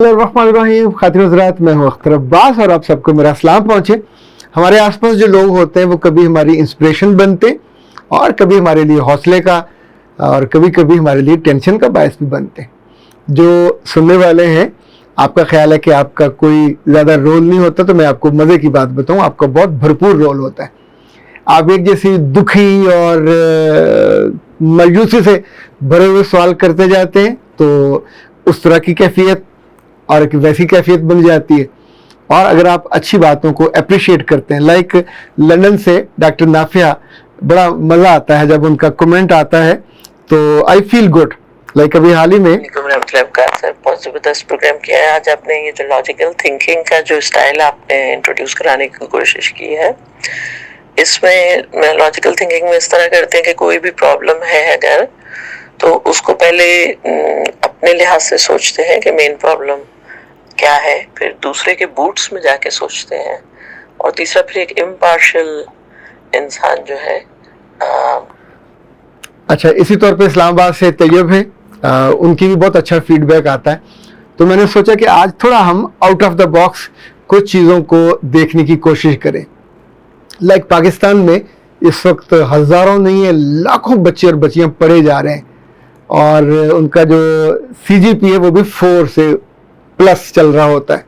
बिस्मिल्लाहिर्रहमानिर्रहीम। खातिन हज़रात, मैं हूँ अख्तर अब्बास और आप सबको मेरा सलाम पहुँचे। हमारे आसपास जो लोग होते हैं वो कभी हमारी इंस्पिरेशन बनते और कभी हमारे लिए हौसले का और कभी कभी हमारे लिए टेंशन का बायस भी बनते हैं। जो सुनने वाले हैं, आपका ख्याल है कि आपका कोई ज़्यादा रोल नहीं होता, तो मैं आपको मज़े की बात बताऊँ, आपका बहुत भरपूर रोल होता है। आप एक जैसी दुखी और मायूसी से भरे हुए सवाल करते जाते हैं तो उस तरह की कैफियत और एक वैसी कैफियत बन जाती है। और अगर आप अच्छी बातों को अप्रिशिएट करते हैं, लाइक लंदन से डॉक्टर नाफिया, बड़ा मज़ा आता है जब उनका कमेंट आता है, तो आई फील गुड। लाइक अभी हाल ही में बहुत ज़बरदस्त प्रोग्राम किया है। आज आपने ये जो लॉजिकल थिंकिंग का जो स्टाइल आपने इंट्रोड्यूस कराने की कोशिश की है, इसमें लॉजिकल थिंकिंग में इस तरह करते हैं कि कोई भी प्रॉब्लम है अगर, तो उसको पहले अपने लिहाज से सोचते हैं कि मेन प्रॉब्लम क्या है, फिर दूसरे के बूट्स में जाके सोचते हैं, और तीसरा फिर एक इम्पार्शियल इंसान जो है। अच्छा, इसी तौर पे इस्लामाबाद से तैयब है, उनकी भी बहुत अच्छा फीडबैक आता है। तो मैंने सोचा कि आज थोड़ा हम आउट ऑफ द बॉक्स कुछ चीज़ों को देखने की कोशिश करें। लाइक पाकिस्तान में इस वक्त हज़ारों नहीं है, लाखों बच्चे और बच्चियां पढ़े जा रहे हैं और उनका जो CGPA है वो भी 4 से प्लस चल रहा होता है।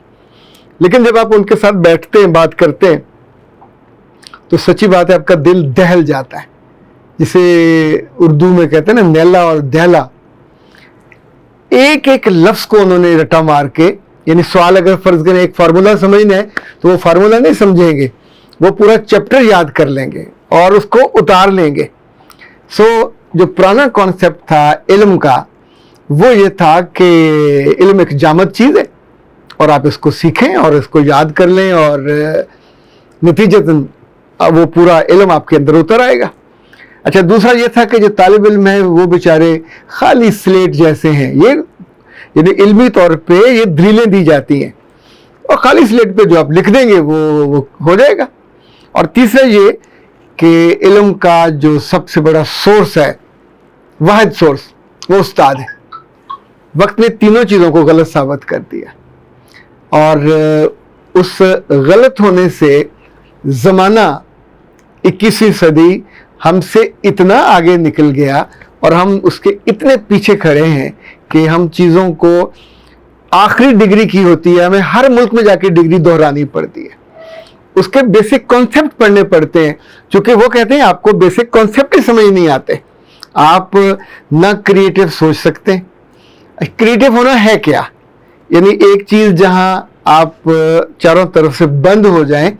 लेकिन जब आप उनके साथ बैठते हैं, बात करते हैं, तो सच्ची बात है आपका दिल दहल जाता है, जिसे उर्दू में कहते हैं ना, नैला और दहला। एक एक लफ्ज़ को उन्होंने रटा मार के, यानी सवाल अगर फर्ज करें एक फार्मूला समझना है तो वो फार्मूला नहीं समझेंगे, वो पूरा चैप्टर याद कर लेंगे और उसको उतार लेंगे। सो जो पुराना कॉन्सेप्ट था इल्म का, वो ये था कि इल्म एक जामद चीज़ है और आप इसको सीखें और इसको याद कर लें और नतीजतन वो पूरा इल्म आपके अंदर उतर आएगा। अच्छा, दूसरा ये था कि जो तालिब इल्म है वो बेचारे खाली स्लेट जैसे हैं, ये यानी इल्मी तौर पे ये दलीलें दी जाती हैं और खाली स्लेट पे जो आप लिख देंगे वो हो जाएगा। और तीसरा ये कि इल्म का जो सबसे बड़ा सोर्स है, वाहिद सोर्स, वो उस्ताद है। वक्त ने तीनों चीज़ों को गलत साबित कर दिया और उस गलत होने से ज़माना 21वीं सदी हमसे इतना आगे निकल गया और हम उसके इतने पीछे खड़े हैं कि हम चीज़ों को, आखिरी डिग्री की होती है, हमें हर मुल्क में जाके डिग्री दोहरानी पड़ती है, उसके बेसिक कॉन्सेप्ट पढ़ने पड़ते हैं, क्योंकि वो कहते हैं आपको बेसिक कॉन्सेप्ट ही समझ नहीं आते, आप ना क्रिएटिव सोच सकते। क्रिएटिव होना है क्या, यानी एक चीज़ जहां आप चारों तरफ से बंद हो जाएं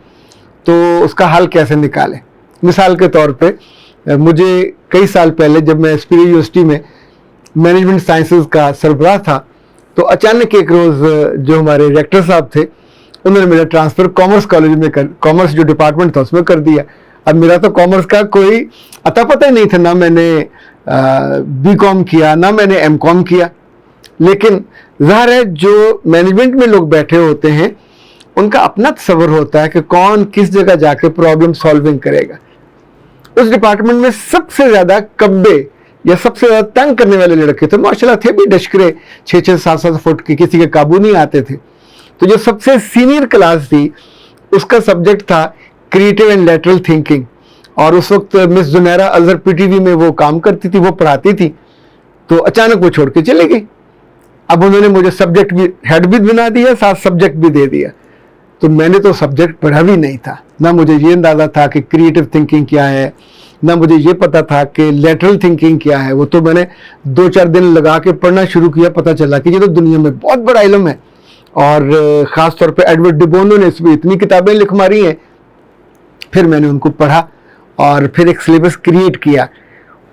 तो उसका हल कैसे निकालें। मिसाल के तौर पे मुझे कई साल पहले जब मैं एसपीडी यूनिवर्सिटी में मैनेजमेंट साइंसेज का सरबराह था, तो अचानक एक रोज़ जो हमारे रेक्टर साहब थे, उन्होंने मेरा ट्रांसफ़र कॉमर्स कॉलेज में कॉमर्स जो डिपार्टमेंट था उसमें कर दिया। अब मेरा तो कॉमर्स का कोई अता पता ही नहीं था, ना मैंने BCom किया, ना मैंने MCom किया। लेकिन ज़ाहिर है जो मैनेजमेंट में लोग बैठे होते हैं उनका अपना तसव्वुर होता है कि कौन किस जगह जाके प्रॉब्लम सॉल्विंग करेगा। उस डिपार्टमेंट में सबसे ज़्यादा कब्बे या सबसे ज़्यादा तंग करने वाले लड़के थे, माशाल्लाह थे भी डशकरे, 6-6, 7-7 फुट के, किसी के काबू नहीं आते थे। तो जो सबसे सीनियर क्लास थी उसका सब्जेक्ट था क्रिएटिव एंड लैटरल थिंकिंग, और उस वक्त मिस जुनैरा अजहर PTV में वो काम करती थी, वो पढ़ाती थी। तो अचानक वो छोड़ के चले गई। अब उन्होंने मुझे सब्जेक्ट भी हेड भी बना दिया, साथ सब्जेक्ट भी दे दिया। तो मैंने तो सब्जेक्ट पढ़ा भी नहीं था, ना मुझे ये अंदाज़ा था कि क्रिएटिव थिंकिंग क्या है, ना मुझे ये पता था कि लैटरल थिंकिंग क्या है। वो तो मैंने 2-4 दिन लगा के पढ़ना शुरू किया, पता चला कि ये तो दुनिया में बहुत बड़ा इल्म है। और ख़ास तौर पे एडवर्ड डी बोनो ने इसमें इतनी किताबें लिख मारी हैं। फिर मैंने उनको पढ़ा और फिर एक सिलेबस क्रिएट किया।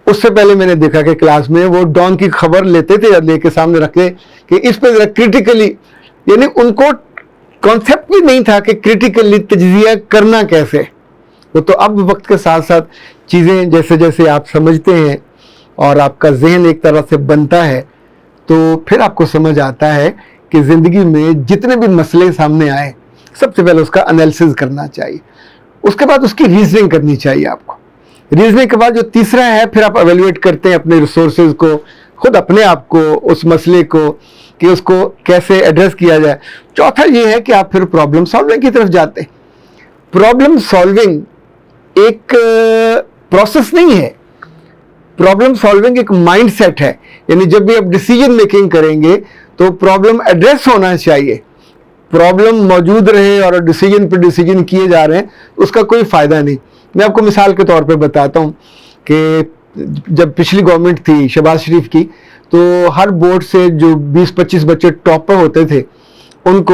उससे पहले मैंने देखा कि क्लास में वो डॉन की खबर लेते थे और लेके सामने रखते कि इस पर ज़रा क्रिटिकली, यानी उनको कॉन्सेप्ट भी नहीं था कि क्रिटिकली तज्जिया करना कैसे। वो तो अब वक्त के साथ साथ चीज़ें जैसे जैसे आप समझते हैं और आपका जहन एक तरह से बनता है, तो फिर आपको समझ आता है कि ज़िंदगी में जितने भी मसले सामने आए, सबसे पहले उसका एनालिसिस करना चाहिए, उसके बाद उसकी रीजनिंग करनी चाहिए आपको। रीजनिंग के बाद जो तीसरा है, फिर आप एवेल्युएट करते हैं अपने रिसोर्सेज को, खुद अपने आप को, उस मसले को कि उसको कैसे एड्रेस किया जाए। चौथा ये है कि आप फिर प्रॉब्लम सॉल्विंग की तरफ जाते हैं। प्रॉब्लम सॉल्विंग एक प्रोसेस नहीं है, प्रॉब्लम सॉल्विंग एक माइंड सेट है। यानी जब भी आप डिसीजन मेकिंग करेंगे तो प्रॉब्लम एड्रेस होना चाहिए। प्रॉब्लम मौजूद रहे और डिसीजन पे डिसीजन किए जा रहे हैं, उसका कोई फ़ायदा नहीं। मैं आपको मिसाल के तौर पे बताता हूँ कि जब पिछली गवर्नमेंट थी शहबाज शरीफ की, तो हर बोर्ड से जो 20-25 बच्चे टॉपर होते थे उनको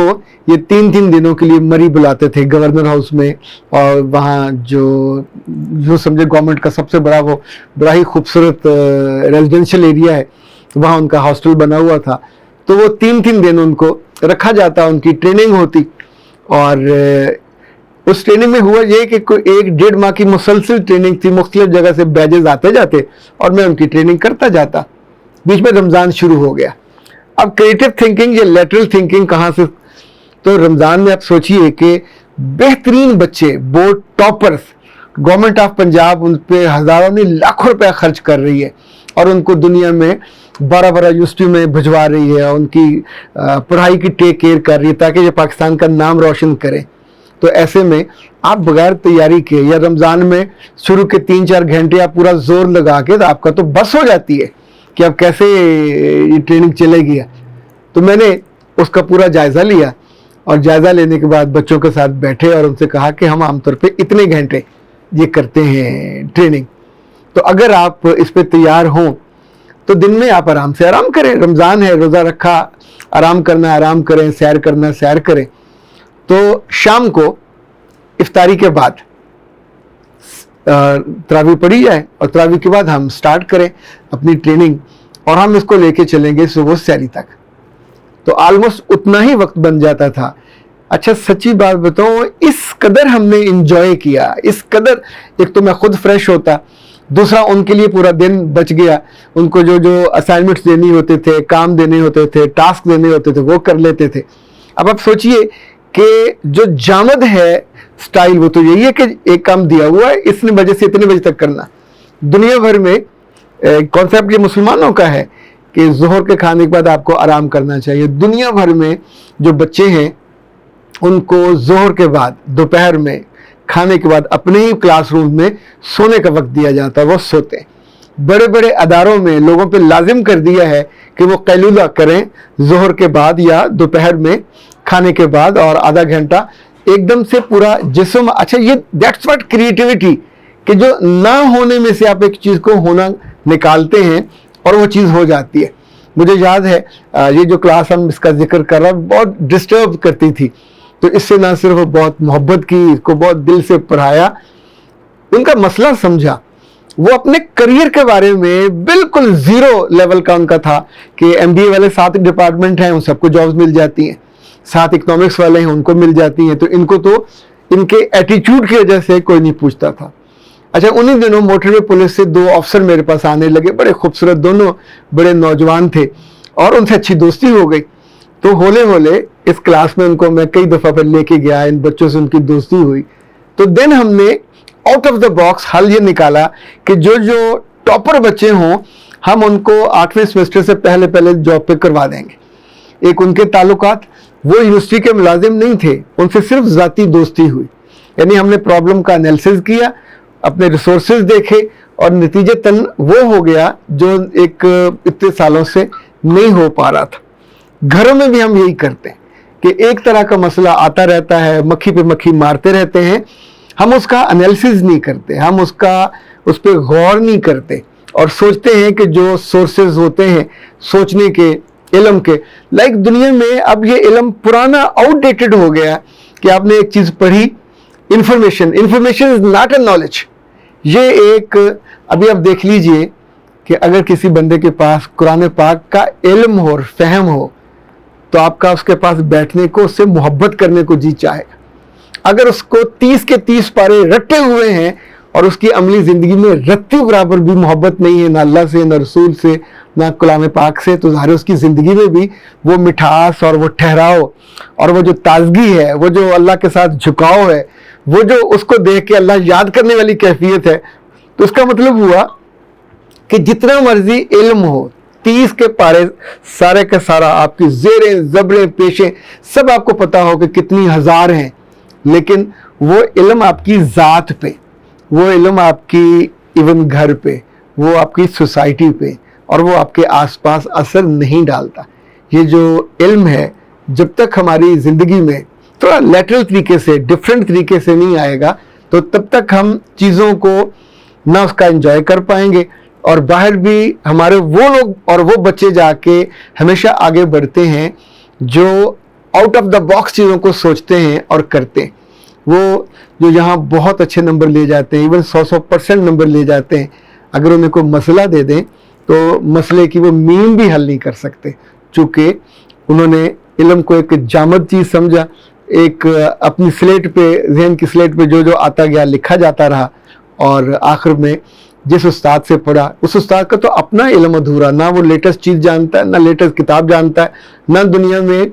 ये 3-3 दिनों के लिए मरी बुलाते थे गवर्नर हाउस में। और वहाँ जो समझे गवर्नमेंट का सबसे बड़ा वो बड़ा ही खूबसूरत रेजिडेंशियल एरिया है, वहाँ उनका हॉस्टल बना हुआ था। तो वो 3-3 दिन उनको रखा जाता, उनकी ट्रेनिंग होती। और उस ट्रेनिंग में हुआ ये कि 1-1.5 माह की मुसलसल ट्रेनिंग थी, मुख्तलिफ जगह से बैजेस आते जाते और मैं उनकी ट्रेनिंग करता जाता। बीच में रमज़ान शुरू हो गया। अब क्रिएटिव थिंकिंग या लेटरल थिंकिंग कहाँ से? तो रमज़ान में आप सोचिए कि बेहतरीन बच्चे, board toppers, government of Punjab उन पे हज़ारों नहीं लाखों रुपया खर्च कर रही है और उनको दुनिया में 12 यूनिवर्सिटी में भिजवा रही है, उनकी पढ़ाई की टेक केयर कर रही है ताकि ये पाकिस्तान का नाम रोशन करें। तो ऐसे में आप बगैर तैयारी के या रमज़ान में शुरू के 3-4 घंटे आप पूरा जोर लगा के तो आपका तो बस हो जाती है कि अब कैसे ये ट्रेनिंग चलेगी। तो मैंने उसका पूरा जायज़ा लिया और जायज़ा लेने के बाद बच्चों के साथ बैठे और उनसे कहा कि हम आमतौर पे इतने घंटे ये करते हैं ट्रेनिंग, तो अगर आप इस पे तैयार हों तो दिन में आप आराम से आराम करें। रमज़ान है, रोज़ा रखा, आराम करना आराम करें, सैर करना सैर करें। तो शाम को इफ्तारी के बाद तरावी पढ़ी जाए और तरावी के बाद हम स्टार्ट करें अपनी ट्रेनिंग और हम इसको लेके चलेंगे सुबह सैरी तक। तो ऑलमोस्ट उतना ही वक्त बन जाता था। अच्छा सच्ची बात बताऊं, इस कदर हमने इंजॉय किया, इस कदर, एक तो मैं खुद फ्रेश होता, दूसरा उनके लिए पूरा दिन बच गया। उनको जो जो असाइनमेंट्स देनी होते थे, काम देने होते थे, टास्क देने होते थे, वो कर लेते थे। अब आप सोचिए कि जो जामद है स्टाइल वो तो यही है कि एक काम दिया हुआ है, इतने बजे से इतने बजे तक करना। दुनिया भर में कॉन्सेप्ट ये मुसलमानों का है कि जोहर के खाने के बाद आपको आराम करना चाहिए। दुनिया भर में जो बच्चे हैं उनको जोहर के बाद, दोपहर में खाने के बाद अपने ही क्लासरूम में सोने का वक्त दिया जाता है, वो सोते हैं। बड़े बड़े अदारों में लोगों पे लाजिम कर दिया है कि वो कैलूला करें जोहर के बाद या दोपहर में खाने के बाद, और आधा घंटा एकदम से पूरा जिस्म। अच्छा ये दैट्स व्हाट क्रिएटिविटी, कि जो ना होने में से आप एक चीज़ को होना निकालते हैं और वो चीज़ हो जाती है। मुझे याद है ये जो क्लास हम इसका जिक्र कर रहा हूँ बहुत डिस्टर्ब करती थी, तो इससे ना सिर्फ बहुत मोहब्बत की, इसको बहुत दिल से पढ़ाया, उनका मसला समझा। वो अपने करियर के बारे में बिल्कुल ज़ीरो लेवल का उनका था कि MBA वाले 7 डिपार्टमेंट हैं, उन सबको जॉब्स मिल जाती हैं, 7 इकोनॉमिक्स वाले हैं उनको मिल जाती हैं, तो इनको तो इनके एटीट्यूड की वजह से कोई नहीं पूछता था। अच्छा उन्हीं दिनों मोटरवे पुलिस से 2 अफसर मेरे पास आने लगे, बड़े खूबसूरत, दोनों बड़े नौजवान थे और उनसे अच्छी दोस्ती हो गई। तो होले होले इस क्लास में उनको मैं कई दफ़ा पर लेके गया, इन बच्चों से उनकी दोस्ती हुई। तो देन हमने आउट ऑफ द बॉक्स हल ये निकाला कि जो जो टॉपर बच्चे हों हम उनको 8वें सेमेस्टर से पहले पहले जॉब पे करवा देंगे। एक उनके ताल्लुकात, वो यूनिवर्सिटी के मुलाजिम नहीं थे, उनसे सिर्फ ज़ाती दोस्ती हुई। यानी हमने प्रॉब्लम का एनालिसिस किया, अपने रिसोर्सेज देखे और नतीजतन वो हो गया जो एक इतने सालों से नहीं हो पा रहा था। घरों में भी हम यही करते हैं कि एक तरह का मसला आता रहता है, मक्खी पे मक्खी मारते रहते हैं, हम उसका एनालिसिस नहीं करते, हम उस पर गौर नहीं करते और सोचते हैं कि जो सोर्सेज होते हैं सोचने के, इल्म के, लाइक दुनिया में अब ये इल्म पुराना आउटडेटेड हो गया कि आपने एक चीज़ पढ़ी, information is not a knowledge. ये एक, अभी आप देख लीजिए कि अगर किसी बंदे के पास कुरान पाक का इल्म हो और फहम हो तो आपका उसके पास बैठने को, उससे मोहब्बत करने को जी चाहेगा। अगर उसको 30 के 30 पारे रटे हुए हैं और उसकी अमली ज़िंदगी में रत्ती बराबर भी मोहब्बत नहीं है, ना अल्लाह से, ना रसूल से, ना कलाम पाक से, तो ज़ाहिर उसकी ज़िंदगी में भी वो मिठास और वो ठहराव और वो जो ताजगी है, वो जो अल्लाह के साथ झुकाव है, वो जो उसको देख के अल्लाह याद करने वाली कैफियत है। तो उसका मतलब हुआ कि जितना मर्जी इल्म हो, 30 کے پارے سارے کا سارا آپ کی زیریں زبریں پیشیں سب آپ کو پتا ہو کہ کتنی ہزار ہیں، لیکن وہ علم آپ کی ذات پہ، وہ علم آپ کی ایون گھر پہ، وہ آپ کی سوسائٹی پہ اور وہ آپ کے آس پاس اثر نہیں ڈالتا۔ یہ جو علم ہے جب تک ہماری زندگی میں تھوڑا لیٹرل طریقے سے ڈفرینٹ طریقے سے نہیں آئے گا تو تب تک ہم چیزوں کو نہ اس کا انجوائے کر پائیں گے، اور باہر بھی ہمارے وہ لوگ اور وہ بچے جا کے ہمیشہ آگے بڑھتے ہیں جو آؤٹ آف دا باکس چیزوں کو سوچتے ہیں اور کرتے ہیں۔ وہ جو یہاں بہت اچھے نمبر لے جاتے ہیں، ایون 100% نمبر لے جاتے ہیں، اگر انہیں کوئی مسئلہ دے دیں تو مسئلے کی وہ مین بھی حل نہیں کر سکتے، چونکہ انہوں نے علم کو ایک جامد چیز سمجھا، ایک اپنی سلیٹ پہ، ذہن کی سلیٹ پہ جو آتا گیا لکھا جاتا رہا، اور آخر میں جس استاد سے پڑھا اس استاد کا تو اپنا علم ادھورا، نہ وہ لیٹسٹ چیز جانتا ہے، نہ لیٹسٹ کتاب جانتا ہے، نہ دنیا میں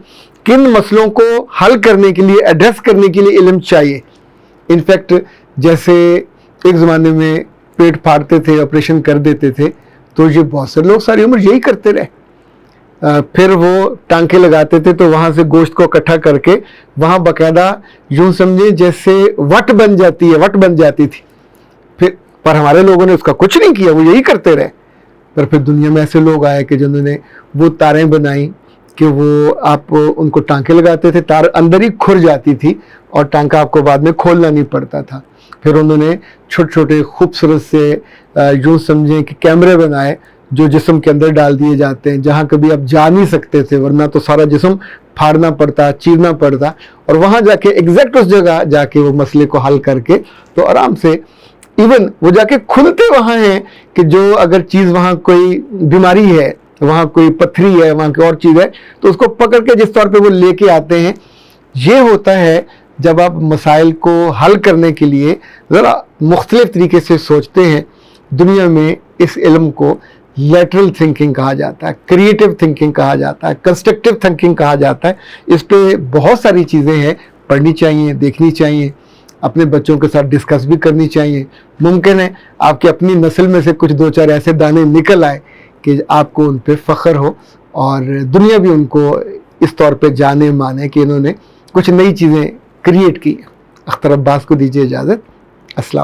کن مسئلوں کو حل کرنے کے لیے، ایڈریس کرنے کے لیے علم چاہیے۔ انفیکٹ جیسے ایک زمانے میں پیٹ پھاڑتے تھے، آپریشن کر دیتے تھے، تو یہ بہت سے لوگ ساری عمر یہی کرتے رہے، پھر وہ ٹانکے لگاتے تھے تو وہاں سے گوشت کو اکٹھا کر کے وہاں باقاعدہ یوں سمجھے جیسے وٹ بن جاتی تھی، پر ہمارے لوگوں نے اس کا کچھ نہیں کیا، وہ یہی کرتے رہے۔ پر پھر دنیا میں ایسے لوگ آئے کہ جنہوں نے وہ تاریں بنائیں کہ وہ آپ ان کو ٹانکے لگاتے تھے، تار اندر ہی کھر جاتی تھی اور ٹانکا آپ کو بعد میں کھولنا نہیں پڑتا تھا۔ پھر انہوں نے چھوٹے چھوٹے خوبصورت سے یوں سمجھیں کہ کیمرے بنائے جو جسم کے اندر ڈال دیے جاتے ہیں، جہاں کبھی آپ جا نہیں سکتے تھے، ورنہ تو سارا جسم پھاڑنا پڑتا، چیرنا پڑتا، اور وہاں جا کے ایگزیکٹ اس جگہ جا کے وہ مسئلے کو حل کر کے تو آرام سے ایون وہ جا کے کھلتے وہاں ہیں کہ جو اگر چیز وہاں کوئی بیماری ہے، وہاں کوئی پتھری ہے، وہاں کوئی اور چیز ہے، تو اس کو پکڑ کے جس طور پہ وہ لے کے آتے ہیں۔ یہ ہوتا ہے جب آپ مسائل کو حل کرنے کے لیے ذرا مختلف طریقے سے سوچتے ہیں۔ دنیا میں اس علم کو لیٹرل تھنکنگ کہا جاتا ہے، کریٹو تھنکنگ کہا جاتا ہے، کنسٹرکٹیو تھنکنگ کہا جاتا ہے۔ اس پہ بہت ساری چیزیں ہیں، پڑھنی چاہیے، دیکھنی چاہیے، اپنے بچوں کے ساتھ ڈسکس بھی کرنی چاہیے۔ ممکن ہے آپ کی اپنی نسل میں سے کچھ 2-4 ایسے دانے نکل آئے کہ آپ کو ان پہ فخر ہو، اور دنیا بھی ان کو اس طور پہ جانے مانے کہ انہوں نے کچھ نئی چیزیں کریٹ کی۔ اختر عباس کو دیجیے اجازت۔ السلام